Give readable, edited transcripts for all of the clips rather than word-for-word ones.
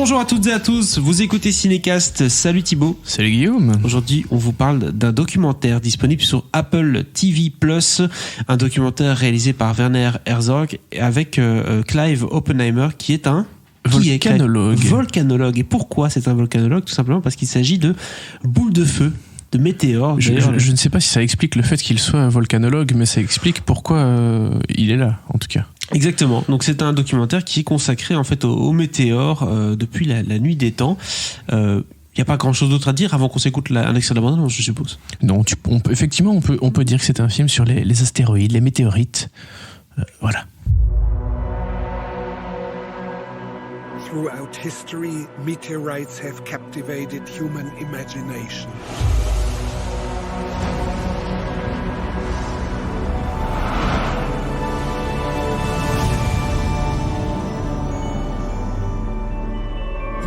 Bonjour à toutes et à tous, vous écoutez Cinécast, salut Thibaut. Salut Guillaume. Aujourd'hui on vous parle d'un documentaire disponible sur Apple TV+, un documentaire réalisé par Werner Herzog avec Clive Oppenheimer qui est un... Volcanologue. Et pourquoi c'est un volcanologue? Tout simplement parce qu'il s'agit de boules de feu, de météores. Je ne sais pas si ça explique le fait qu'il soit un volcanologue, mais ça explique pourquoi il est là, en tout cas. Exactement. Donc c'est un documentaire qui est consacré en fait aux météores depuis la nuit des temps. Il n'y a pas grand-chose d'autre à dire avant qu'on s'écoute un extrait de la bande-annonce, je suppose. Non, effectivement, on peut dire que c'est un film sur les astéroïdes, les météorites. Voilà. Throughout history, meteorites have captivated human imagination.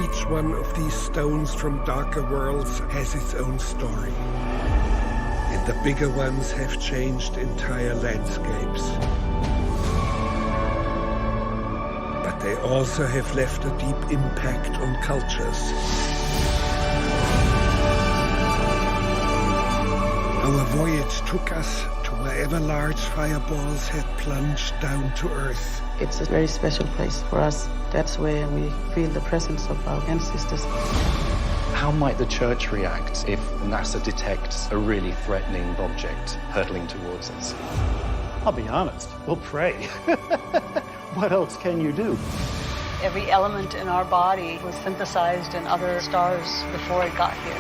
Each one of these stones from darker worlds has its own story. And the bigger ones have changed entire landscapes. But they also have left a deep impact on cultures. Our voyage took us to wherever large fireballs had plunged down to Earth. It's a very special place for us. That's where we feel the presence of our ancestors. How might the church react if NASA detects a really threatening object hurtling towards us? I'll be honest, we'll pray. What else can you do? Every element in our body was synthesized in other stars before it got here.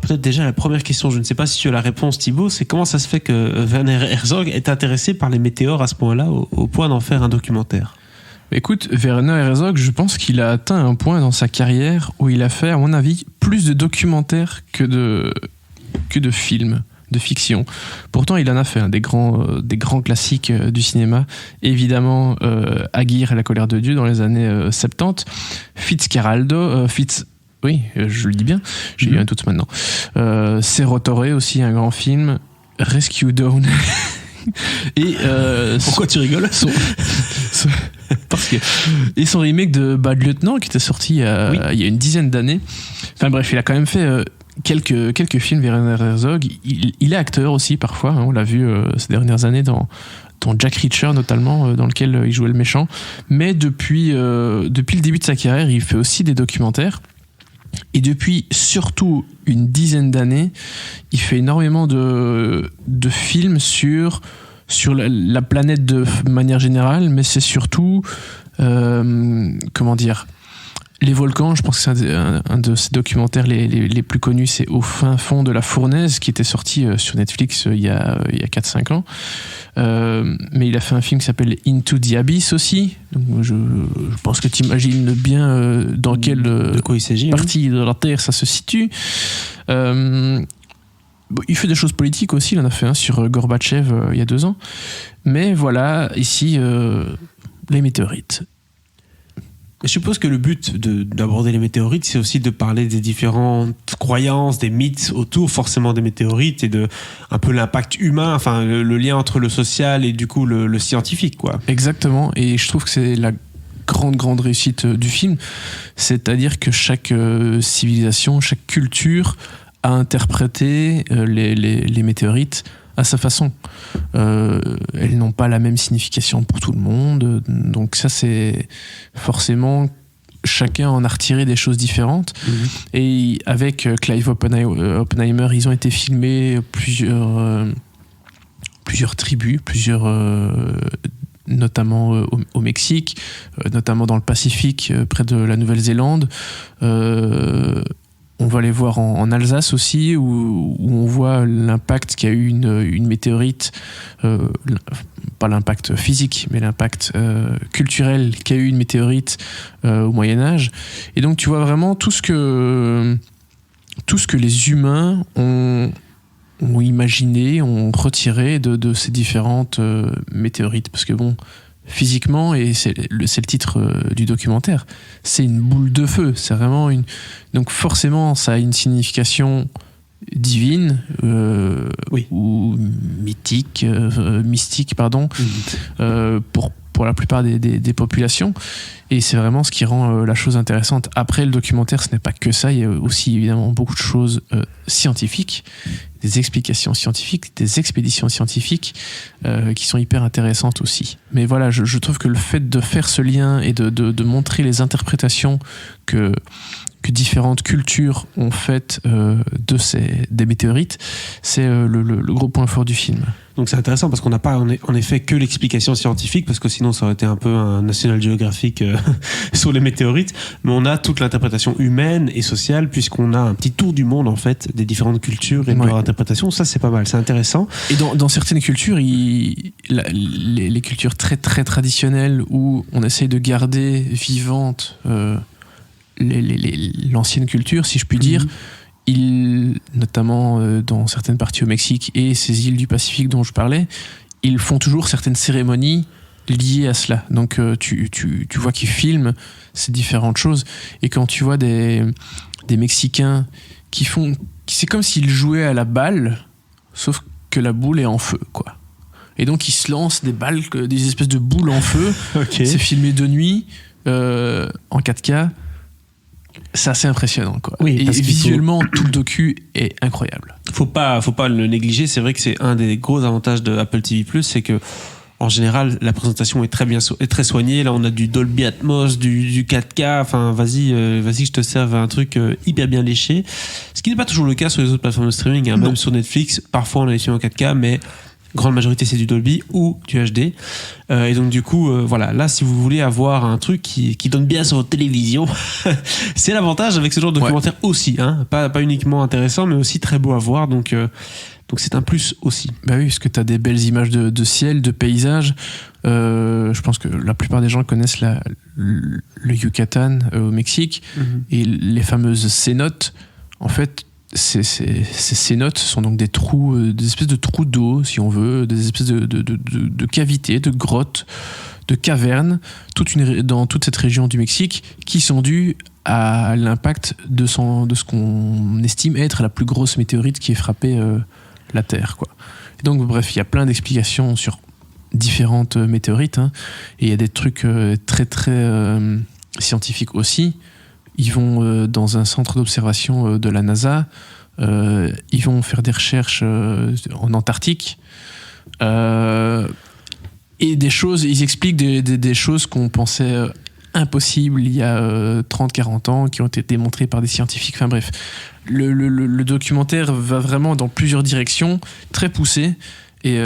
Peut-être déjà la première question, je ne sais pas si tu as la réponse Thibaut, c'est comment ça se fait que Werner Herzog est intéressé par les météores à ce point-là, au point d'en faire un documentaire? Écoute, Werner Herzog, je pense qu'il a atteint un point dans sa carrière où il a fait, à mon avis, plus de documentaires que de films, de fiction. Pourtant, il en a fait des grands classiques du cinéma. Évidemment, Aguirre et la colère de Dieu dans les années 70. Oui, je le dis bien, j'ai eu un doute maintenant. Cerro Torre aussi, un grand film. Rescue Dawn. Et pourquoi tu rigoles? Parce que et son remake de Bad Lieutenant qui était sorti il y a une dizaine d'années. Enfin bref, il a quand même fait quelques films. Werner Herzog. Il est acteur aussi parfois. Hein, on l'a vu ces dernières années dans Jack Reacher notamment, dans lequel il jouait le méchant. Mais depuis le début de sa carrière, il fait aussi des documentaires. Et depuis surtout une dizaine d'années, il fait énormément de films sur la planète de manière générale, mais c'est surtout les volcans. Je pense que c'est un de ses documentaires les plus connus, c'est Au fin fond de la fournaise, qui était sorti sur Netflix il y a 4-5 ans. Mais il a fait un film qui s'appelle Into the Abyss aussi. Donc je pense que tu imagines bien dans quelle de quoi il s'agit, partie de la Terre ça se situe. Il fait des choses politiques aussi. Il en a fait un sur Gorbatchev il y a 2 ans. Mais voilà, ici, les météorites. Je suppose que le but d'aborder les météorites, c'est aussi de parler des différentes croyances, des mythes autour forcément des météorites et de un peu l'impact humain, enfin le lien entre le social et du coup le scientifique, quoi. Exactement, et je trouve que c'est la grande réussite du film, c'est-à-dire que chaque civilisation, chaque culture a interprété les météorites à sa façon. Elles n'ont pas la même signification pour tout le monde, donc ça c'est forcément chacun en a retiré des choses différentes. Et avec Clive Oppenheimer, ils ont été filmés plusieurs tribus, notamment au Mexique, notamment dans le Pacifique, près de la Nouvelle-Zélande. On va les voir en Alsace aussi, où on voit l'impact qu'a eu une météorite, pas l'impact physique, mais l'impact culturel qu'a eu une météorite au Moyen-Âge. Et donc tu vois vraiment tout ce que les humains ont imaginé, ont retiré de ces différentes météorites. Parce que bon, physiquement, et c'est le titre du documentaire, c'est une boule de feu, c'est vraiment donc forcément ça a une signification divine ou mystique, pour pour la plupart des populations. Et c'est vraiment ce qui rend la chose intéressante. Après, le documentaire, ce n'est pas que ça. Il y a aussi évidemment beaucoup de choses scientifiques, des explications scientifiques, des expéditions scientifiques qui sont hyper intéressantes aussi. Mais voilà, je trouve que le fait de faire ce lien et de montrer les interprétations que différentes cultures ont faites des météorites, c'est le gros point fort du film. Donc c'est intéressant parce qu'on n'a pas en effet que l'explication scientifique, parce que sinon ça aurait été un peu un National Geographic sur les météorites, mais on a toute l'interprétation humaine et sociale, puisqu'on a un petit tour du monde en fait des différentes cultures et de leur interprétation. Ça c'est pas mal, c'est intéressant. Et dans certaines cultures, les cultures très très traditionnelles où on essaye de garder vivante l'ancienne culture, si je puis dire, notamment dans certaines parties au Mexique et ces îles du Pacifique dont je parlais, ils font toujours certaines cérémonies liées à cela. Donc tu vois qu'ils filment ces différentes choses, et quand tu vois des Mexicains c'est comme s'ils jouaient à la balle, sauf que la boule est en feu, quoi. Et donc ils se lancent des balles, des espèces de boules en feu. Okay. C'est filmé de nuit en 4K. C'est assez impressionnant, quoi. Oui, et visuellement, tout le docu est incroyable. Faut pas le négliger. C'est vrai que c'est un des gros avantages de Apple TV+, c'est que en général, la présentation est très soignée. Là, on a du Dolby Atmos, du 4K. Enfin, vas-y, je te serve un truc hyper bien léché. Ce qui n'est pas toujours le cas sur les autres plateformes de streaming. Hein. Même sur Netflix, parfois on a des films en 4K, mais grande majorité c'est du Dolby ou du HD. Et donc du coup, voilà, là si vous voulez avoir un truc qui donne bien sur votre télévision, c'est l'avantage avec ce genre de documentaire aussi. Hein. Pas uniquement intéressant, mais aussi très beau à voir. Donc c'est un plus aussi. Bah oui, parce que tu as des belles images de ciel, de paysages. Je pense que la plupart des gens connaissent le Yucatan au Mexique, et les fameuses cénotes. En fait, ces cénotes sont donc des trous, des espèces de trous d'eau, si on veut, des espèces de cavités, de grottes, de cavernes, dans toute cette région du Mexique, qui sont dues à l'impact de ce qu'on estime être la plus grosse météorite qui ait frappé la Terre, quoi. Et donc, bref, il y a plein d'explications sur différentes météorites, hein, et il y a des trucs très très scientifiques aussi. Ils vont dans un centre d'observation de la NASA, ils vont faire des recherches en Antarctique, et ils expliquent des choses qu'on pensait impossibles il y a 30-40 ans, qui ont été démontrées par des scientifiques. Enfin bref, le documentaire va vraiment dans plusieurs directions, très poussé, et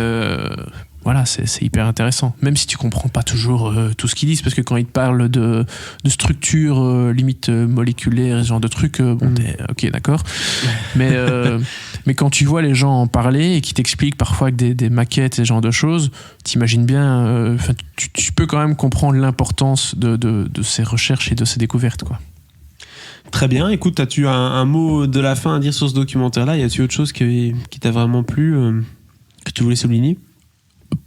voilà, c'est hyper intéressant, même si tu comprends pas toujours tout ce qu'ils disent, parce que quand ils te parlent de structures limite moléculaires, ce genre de trucs, t'es ok, d'accord, mais quand tu vois les gens en parler et qui t'expliquent parfois avec des maquettes et ce genre de choses, t'imagines bien, tu peux quand même comprendre l'importance de ces recherches et de ces découvertes, quoi. Très bien, écoute, as-tu un mot de la fin à dire sur ce documentaire-là? Y a-t-il autre chose qui t'a vraiment plu, que tu voulais souligner?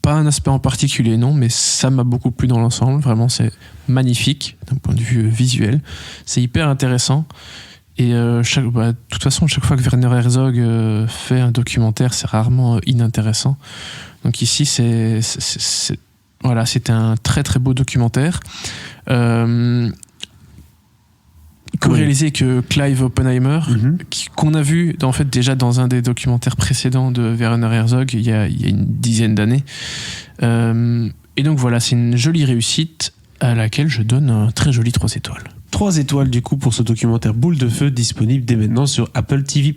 Pas un aspect en particulier, non, mais ça m'a beaucoup plu dans l'ensemble. Vraiment, c'est magnifique d'un point de vue visuel. C'est hyper intéressant. Et de toute façon, chaque fois que Werner Herzog fait un documentaire, c'est rarement inintéressant. Donc ici, c'était un très très beau documentaire. Co-réalisé que Clive Oppenheimer, qu'on a vu en fait déjà dans un des documentaires précédents de Werner Herzog il y a une dizaine d'années. Et donc voilà, c'est une jolie réussite à laquelle je donne un très joli 3 étoiles. 3 étoiles du coup pour ce documentaire Boule de Feu, disponible dès maintenant sur Apple TV+.